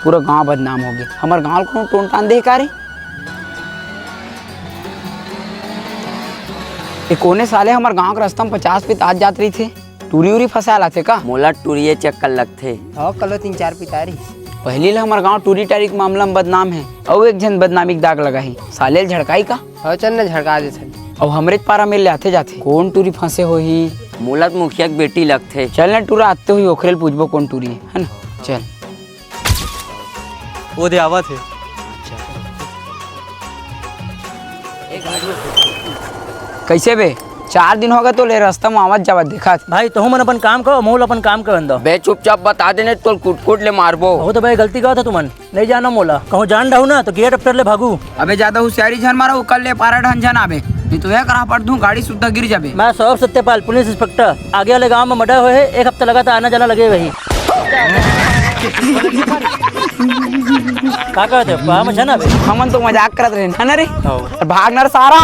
पूरा गांव बदनाम हो गया। हमारे गांव को टोन टान दे का रे। ये कोने साले हमारे गांव के रास्ता में 50 पे आज जात रही थे। टूरी उरी फंसा लाते का मोला टूरिये चक्कर लगथे। हाँ कल 3-4 पितारी पहली ला हमारे गांव टूरी टारी के मामला में बदनाम है और एक जन बदनामी के दाग लगा है साले झड़काई का। हाँ चल न झड़का दे और हमरे पारा में ले आते जाते कौन टूरी फंसे हो ही। मोला तो मुखिया की बेटी लगथे। चल ना टूरा आते हुई ओखरेल पूछबो कौन टूरी है ना। चल वो दे आवा थे। कैसे बे 4 दिन हो गए तो ले रास्ता में आवाज जावत देखा भाई तो मन अपन काम करो मोल अपन काम कर दो। बे चुपचाप बता देने तो कुट ले मारबो। हो तो भाई गलती का था तुमन नहीं जाना मोला कहूँ जान रहू ना तो गेट अफ्टर ले भागू। अबे ज्यादा होशियारी झन मारो कल ले पारा ढन झन आबे नहीं तो यह करा पड़ दूं गाड़ी सुद्धा गिर जाबे। मैं सौरभ सत्यपाल पुलिस इंस्पेक्टर आगे वाले गांव में मर्डर हुए है 1 हफ्ता लगा था आना जाना लगे वही। का कहते हो हम छना बे हमन तो मजाक करत रहे ना रे भागनर सारा।